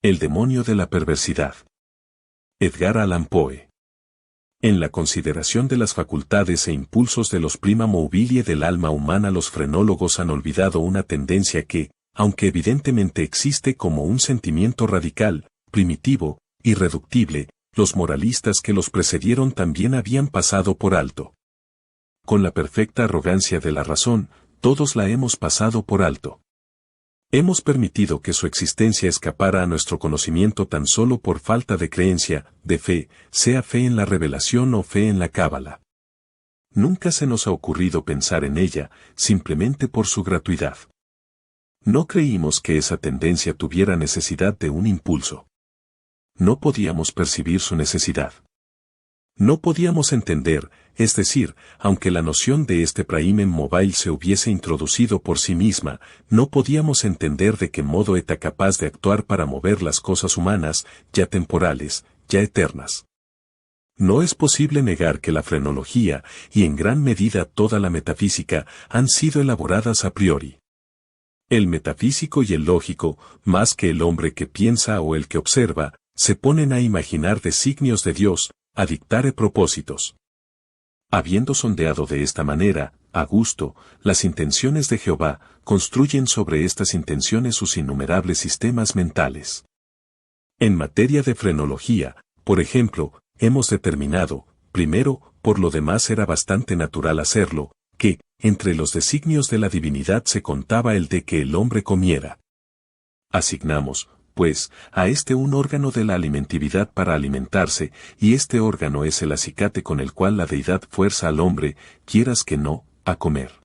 El demonio de la perversidad. Edgar Allan Poe. En la consideración de las facultades e impulsos de los prima mobile del alma humana, los frenólogos han olvidado una tendencia que, aunque evidentemente existe como un sentimiento radical, primitivo, irreductible, los moralistas que los precedieron también habían pasado por alto. Con la perfecta arrogancia de la razón, todos la hemos pasado por alto. Hemos permitido que su existencia escapara a nuestro conocimiento tan solo por falta de creencia, de fe, sea fe en la revelación o fe en la cábala. Nunca se nos ha ocurrido pensar en ella, simplemente por su gratuidad. No creímos que esa tendencia tuviera necesidad de un impulso. No podíamos percibir su necesidad. No podíamos entender, es decir, aunque la noción de este praemen mobile se hubiese introducido por sí misma, no podíamos entender de qué modo era capaz de actuar para mover las cosas humanas, ya temporales, ya eternas. No es posible negar que la frenología, y en gran medida toda la metafísica, han sido elaboradas a priori. El metafísico y el lógico, más que el hombre que piensa o el que observa, se ponen a imaginar designios de Dios, a dictar propósitos. Habiendo sondeado de esta manera, a gusto, las intenciones de Jehová, construyen sobre estas intenciones sus innumerables sistemas mentales. En materia de frenología, por ejemplo, hemos determinado, primero, por lo demás era bastante natural hacerlo, que, entre los designios de la divinidad se contaba el de que el hombre comiera. Asignamos, pues, a este un órgano de la alimentividad para alimentarse, y este órgano es el acicate con el cual la deidad fuerza al hombre, quieras que no, a comer.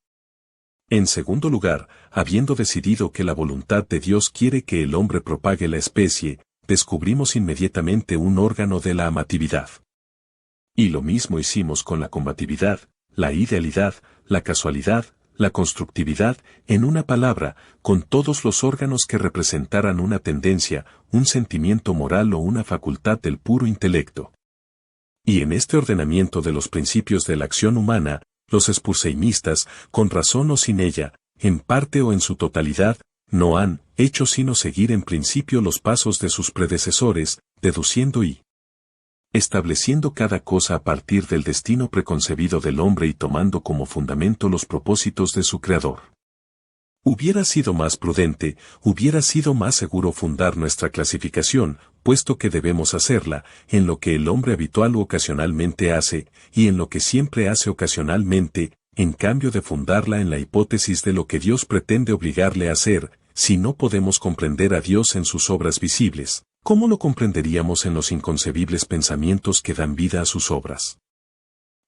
En segundo lugar, habiendo decidido que la voluntad de Dios quiere que el hombre propague la especie, descubrimos inmediatamente un órgano de la amatividad. Y lo mismo hicimos con la combatividad, la idealidad, la casualidad, la constructividad, en una palabra, con todos los órganos que representaran una tendencia, un sentimiento moral o una facultad del puro intelecto. Y en este ordenamiento de los principios de la acción humana, los spurseimistas, con razón o sin ella, en parte o en su totalidad, no han hecho sino seguir en principio los pasos de sus predecesores, deduciendo y estableciendo cada cosa a partir del destino preconcebido del hombre y tomando como fundamento los propósitos de su Creador. Hubiera sido más prudente, hubiera sido más seguro fundar nuestra clasificación, puesto que debemos hacerla, en lo que el hombre habitual o ocasionalmente hace, y en lo que siempre hace ocasionalmente, en cambio de fundarla en la hipótesis de lo que Dios pretende obligarle a hacer. Si no podemos comprender a Dios en sus obras visibles, ¿cómo lo comprenderíamos en los inconcebibles pensamientos que dan vida a sus obras?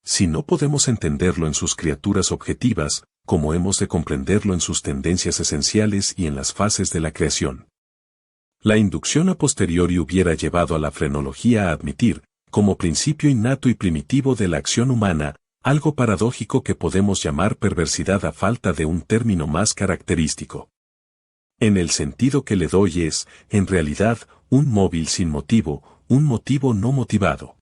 Si no podemos entenderlo en sus criaturas objetivas, ¿cómo hemos de comprenderlo en sus tendencias esenciales y en las fases de la creación? La inducción a posteriori hubiera llevado a la frenología a admitir, como principio innato y primitivo de la acción humana, algo paradójico que podemos llamar perversidad a falta de un término más característico. En el sentido que le doy es, en realidad, un móvil sin motivo, un motivo no motivado.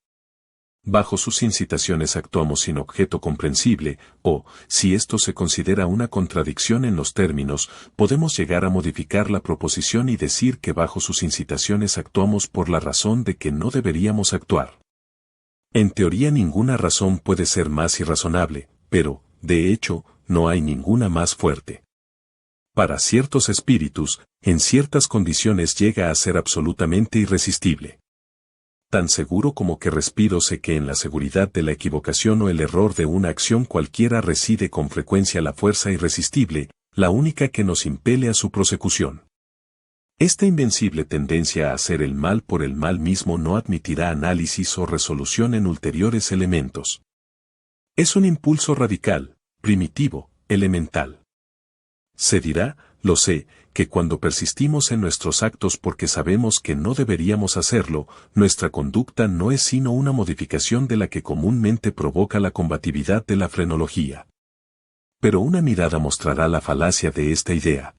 Bajo sus incitaciones actuamos sin objeto comprensible, o, si esto se considera una contradicción en los términos, podemos llegar a modificar la proposición y decir que bajo sus incitaciones actuamos por la razón de que no deberíamos actuar. En teoría ninguna razón puede ser más irrazonable, pero, de hecho, no hay ninguna más fuerte. Para ciertos espíritus, en ciertas condiciones llega a ser absolutamente irresistible. Tan seguro como que respiro sé que en la seguridad de la equivocación o el error de una acción cualquiera reside con frecuencia la fuerza irresistible, la única que nos impele a su prosecución. Esta invencible tendencia a hacer el mal por el mal mismo no admitirá análisis o resolución en ulteriores elementos. Es un impulso radical, primitivo, elemental. Se dirá, lo sé, que cuando persistimos en nuestros actos porque sabemos que no deberíamos hacerlo, nuestra conducta no es sino una modificación de la que comúnmente provoca la combatividad de la frenología. Pero una mirada mostrará la falacia de esta idea.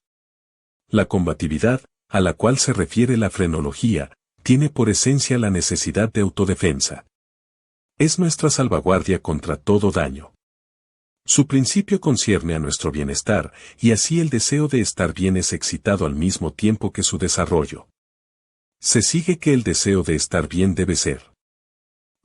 La combatividad, a la cual se refiere la frenología, tiene por esencia la necesidad de autodefensa. Es nuestra salvaguardia contra todo daño. Su principio concierne a nuestro bienestar, y así el deseo de estar bien es excitado al mismo tiempo que su desarrollo. Se sigue que el deseo de estar bien debe ser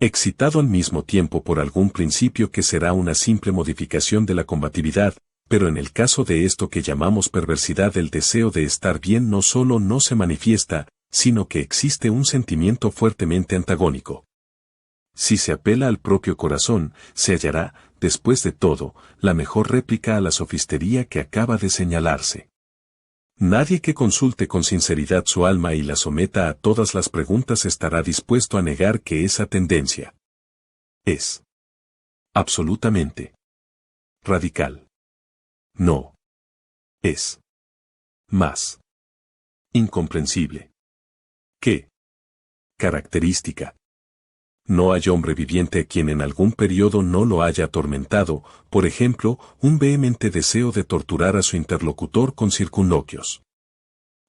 excitado al mismo tiempo por algún principio que será una simple modificación de la combatividad, pero en el caso de esto que llamamos perversidad, el deseo de estar bien no solo no se manifiesta, sino que existe un sentimiento fuertemente antagónico. Si se apela al propio corazón, se hallará, después de todo, la mejor réplica a la sofistería que acaba de señalarse. Nadie que consulte con sinceridad su alma y la someta a todas las preguntas estará dispuesto a negar que esa tendencia es absolutamente radical. No es más incomprensible que característica. No hay hombre viviente a quien en algún periodo no lo haya atormentado, por ejemplo, un vehemente deseo de torturar a su interlocutor con circunloquios.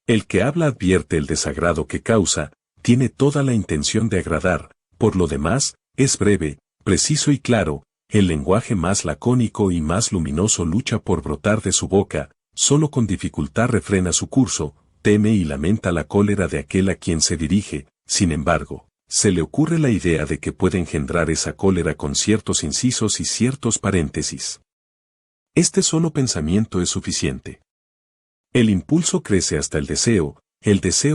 El que habla advierte el desagrado que causa, tiene toda la intención de agradar, por lo demás, es breve, preciso y claro, el lenguaje más lacónico y más luminoso lucha por brotar de su boca, solo con dificultad refrena su curso, teme y lamenta la cólera de aquel a quien se dirige, sin embargo, se le ocurre la idea de que puede engendrar esa cólera con ciertos incisos y ciertos paréntesis. Este solo pensamiento es suficiente. El impulso crece hasta el deseo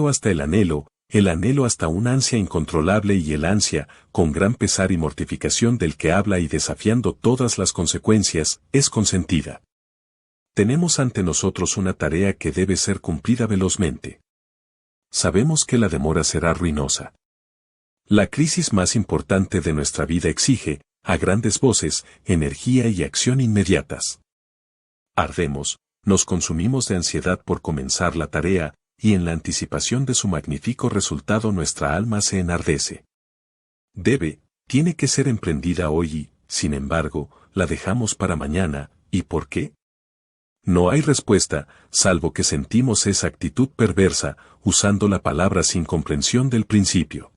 hasta el anhelo hasta una ansia incontrolable y el ansia, con gran pesar y mortificación del que habla y desafiando todas las consecuencias, es consentida. Tenemos ante nosotros una tarea que debe ser cumplida velozmente. Sabemos que la demora será ruinosa. La crisis más importante de nuestra vida exige, a grandes voces, energía y acción inmediatas. Ardemos, nos consumimos de ansiedad por comenzar la tarea, y en la anticipación de su magnífico resultado nuestra alma se enardece. Tiene que ser emprendida hoy y, sin embargo, la dejamos para mañana, ¿y por qué? No hay respuesta, salvo que sentimos esa actitud perversa, usando la palabra sin comprensión del principio.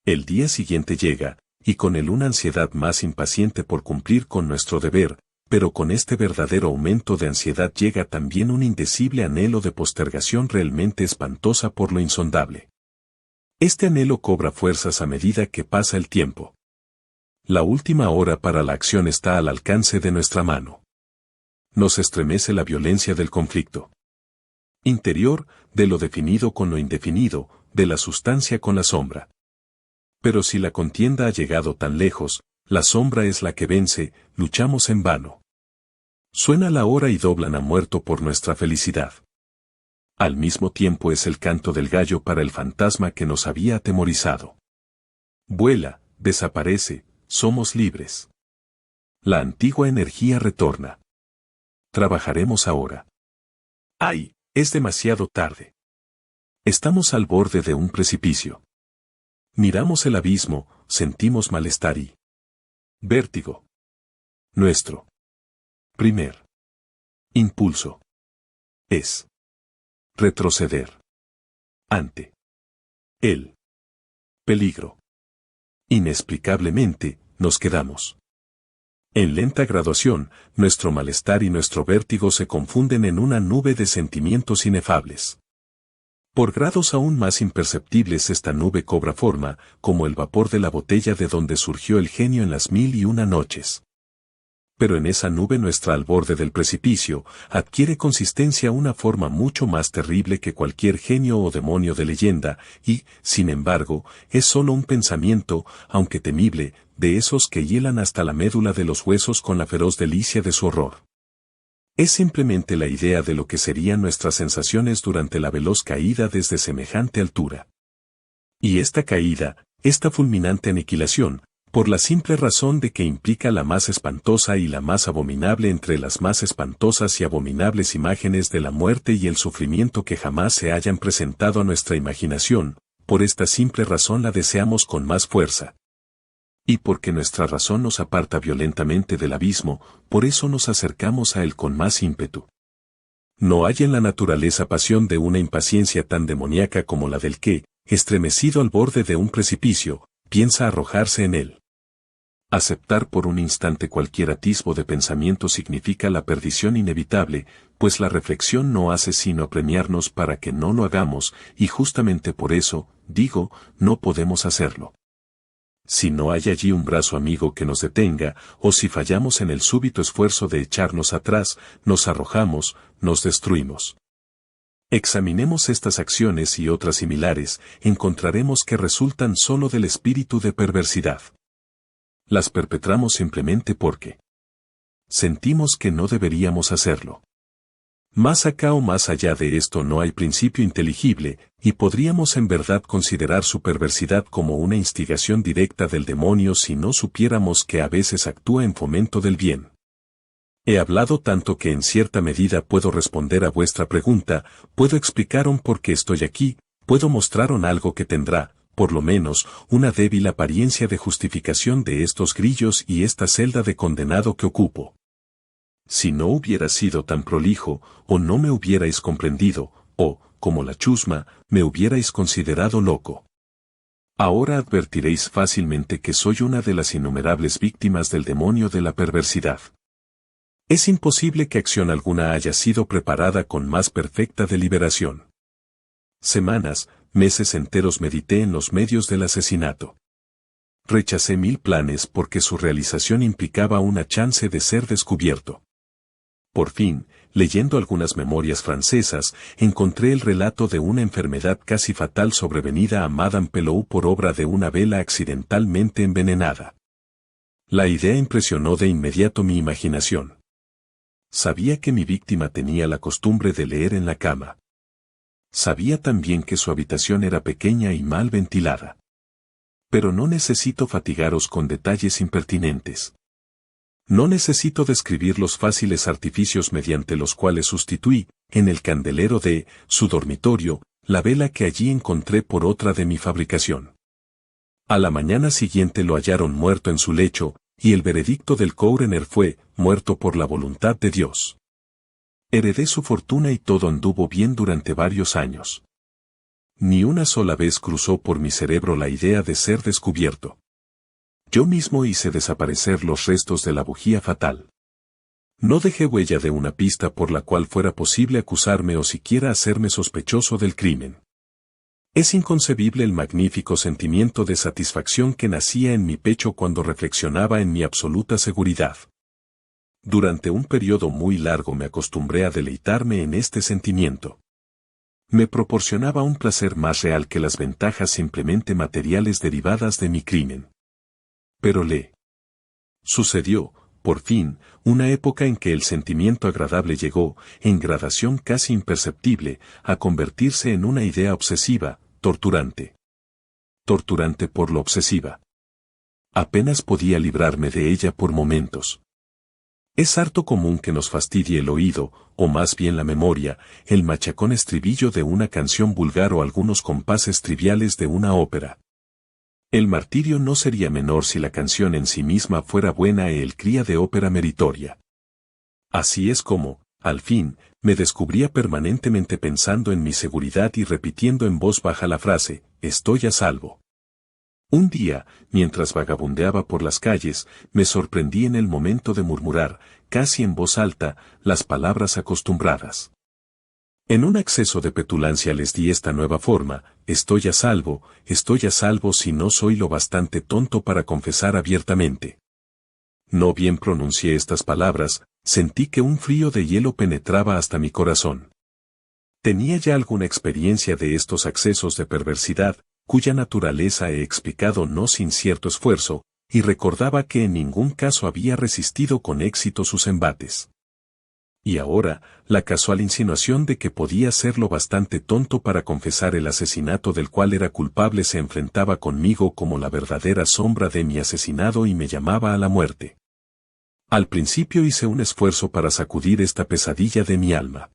El día siguiente llega, y con él una ansiedad más impaciente por cumplir con nuestro deber, pero con este verdadero aumento de ansiedad llega también un indecible anhelo de postergación realmente espantosa por lo insondable. Este anhelo cobra fuerzas a medida que pasa el tiempo. La última hora para la acción está al alcance de nuestra mano. Nos estremece la violencia del conflicto interior, de lo definido con lo indefinido, de la sustancia con la sombra. Pero si la contienda ha llegado tan lejos, la sombra es la que vence, luchamos en vano. Suena la hora y doblan a muerto por nuestra felicidad. Al mismo tiempo es el canto del gallo para el fantasma que nos había atemorizado. Vuela, desaparece, somos libres. La antigua energía retorna. Trabajaremos ahora. ¡Ay! Es demasiado tarde. Estamos al borde de un precipicio. Miramos el abismo, sentimos malestar y vértigo. Nuestro primer impulso es retroceder ante el peligro. Inexplicablemente, nos quedamos. En lenta graduación, nuestro malestar y nuestro vértigo se confunden en una nube de sentimientos inefables. Por grados aún más imperceptibles esta nube cobra forma, como el vapor de la botella de donde surgió el genio en las 1001 noches. Pero en esa nube nuestra al borde del precipicio, adquiere consistencia una forma mucho más terrible que cualquier genio o demonio de leyenda, y, sin embargo, es solo un pensamiento, aunque temible, de esos que hielan hasta la médula de los huesos con la feroz delicia de su horror. Es simplemente la idea de lo que serían nuestras sensaciones durante la veloz caída desde semejante altura. Y esta caída, esta fulminante aniquilación, por la simple razón de que implica la más espantosa y la más abominable entre las más espantosas y abominables imágenes de la muerte y el sufrimiento que jamás se hayan presentado a nuestra imaginación, por esta simple razón la deseamos con más fuerza. Y porque nuestra razón nos aparta violentamente del abismo, por eso nos acercamos a él con más ímpetu. No hay en la naturaleza pasión de una impaciencia tan demoníaca como la del que, estremecido al borde de un precipicio, piensa arrojarse en él. Aceptar por un instante cualquier atisbo de pensamiento significa la perdición inevitable, pues la reflexión no hace sino apremiarnos para que no lo hagamos, y justamente por eso, digo, no podemos hacerlo. Si no hay allí un brazo amigo que nos detenga, o si fallamos en el súbito esfuerzo de echarnos atrás, nos arrojamos, nos destruimos. Examinemos estas acciones y otras similares, encontraremos que resultan solo del espíritu de perversidad. Las perpetramos simplemente porque sentimos que no deberíamos hacerlo. Más acá o más allá de esto no hay principio inteligible, y podríamos en verdad considerar su perversidad como una instigación directa del demonio si no supiéramos que a veces actúa en fomento del bien. He hablado tanto que en cierta medida puedo responder a vuestra pregunta, puedo explicaros por qué estoy aquí, puedo mostraros algo que tendrá, por lo menos, una débil apariencia de justificación de estos grillos y esta celda de condenado que ocupo. Si no hubiera sido tan prolijo, o no me hubierais comprendido, o, como la chusma, me hubierais considerado loco. Ahora advertiréis fácilmente que soy una de las innumerables víctimas del demonio de la perversidad. Es imposible que acción alguna haya sido preparada con más perfecta deliberación. Semanas, meses enteros medité en los medios del asesinato. Rechacé 1000 planes porque su realización implicaba una chance de ser descubierto. Por fin, leyendo algunas memorias francesas, encontré el relato de una enfermedad casi fatal sobrevenida a Madame Pelou por obra de una vela accidentalmente envenenada. La idea impresionó de inmediato mi imaginación. Sabía que mi víctima tenía la costumbre de leer en la cama. Sabía también que su habitación era pequeña y mal ventilada. Pero no necesito fatigaros con detalles impertinentes. No necesito describir los fáciles artificios mediante los cuales sustituí, en el candelero de su dormitorio, la vela que allí encontré por otra de mi fabricación. A la mañana siguiente lo hallaron muerto en su lecho, y el veredicto del coroner fue, muerto por la voluntad de Dios. Heredé su fortuna y todo anduvo bien durante varios años. Ni una sola vez cruzó por mi cerebro la idea de ser descubierto. Yo mismo hice desaparecer los restos de la bujía fatal. No dejé huella de una pista por la cual fuera posible acusarme o siquiera hacerme sospechoso del crimen. Es inconcebible el magnífico sentimiento de satisfacción que nacía en mi pecho cuando reflexionaba en mi absoluta seguridad. Durante un periodo muy largo me acostumbré a deleitarme en este sentimiento. Me proporcionaba un placer más real que las ventajas simplemente materiales derivadas de mi crimen. Pero sucedió, por fin, una época en que el sentimiento agradable llegó, en gradación casi imperceptible, a convertirse en una idea obsesiva, torturante. Torturante por lo obsesiva. Apenas podía librarme de ella por momentos. Es harto común que nos fastidie el oído, o más bien la memoria, el machacón estribillo de una canción vulgar o algunos compases triviales de una ópera. El martirio no sería menor si la canción en sí misma fuera buena e el cría de ópera meritoria. Así es como, al fin, me descubría permanentemente pensando en mi seguridad y repitiendo en voz baja la frase, estoy a salvo. Un día, mientras vagabundeaba por las calles, me sorprendí en el momento de murmurar, casi en voz alta, las palabras acostumbradas. En un acceso de petulancia les di esta nueva forma, estoy a salvo si no soy lo bastante tonto para confesar abiertamente. No bien pronuncié estas palabras, sentí que un frío de hielo penetraba hasta mi corazón. Tenía ya alguna experiencia de estos accesos de perversidad, cuya naturaleza he explicado no sin cierto esfuerzo, y recordaba que en ningún caso había resistido con éxito sus embates. Y ahora, la casual insinuación de que podía ser lo bastante tonto para confesar el asesinato del cual era culpable se enfrentaba conmigo como la verdadera sombra de mi asesinado y me llamaba a la muerte. Al principio hice un esfuerzo para sacudir esta pesadilla de mi alma.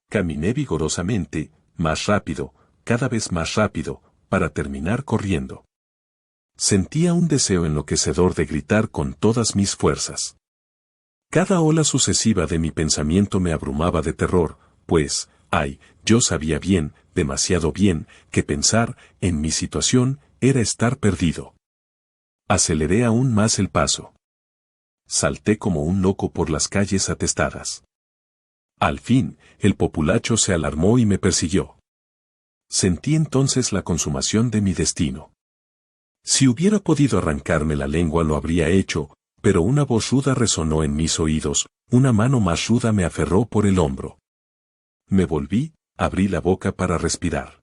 Caminé vigorosamente, más rápido, cada vez más rápido, para terminar corriendo. Sentía un deseo enloquecedor de gritar con todas mis fuerzas. Cada ola sucesiva de mi pensamiento me abrumaba de terror, pues, yo sabía bien, demasiado bien, que pensar, en mi situación, era estar perdido. Aceleré aún más el paso. Salté como un loco por las calles atestadas. Al fin, el populacho se alarmó y me persiguió. Sentí entonces la consumación de mi destino. Si hubiera podido arrancarme la lengua lo habría hecho, pero una voz ruda resonó en mis oídos, una mano más ruda me aferró por el hombro. Me volví, abrí la boca para respirar.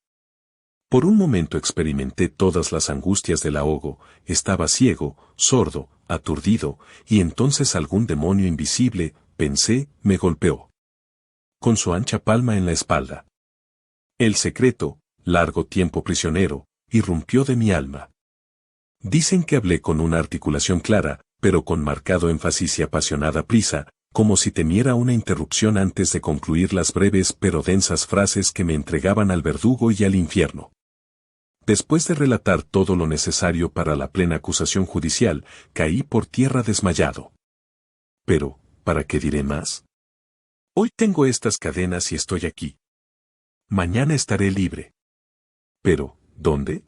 Por un momento experimenté todas las angustias del ahogo, estaba ciego, sordo, aturdido, y entonces algún demonio invisible, pensé, me golpeó. Con su ancha palma en la espalda. El secreto, largo tiempo prisionero, irrumpió de mi alma. Dicen que hablé con una articulación clara, pero con marcado énfasis y apasionada prisa, como si temiera una interrupción antes de concluir las breves pero densas frases que me entregaban al verdugo y al infierno. Después de relatar todo lo necesario para la plena acusación judicial, caí por tierra desmayado. Pero, ¿para qué diré más? Hoy tengo estas cadenas y estoy aquí. Mañana estaré libre. Pero, ¿dónde?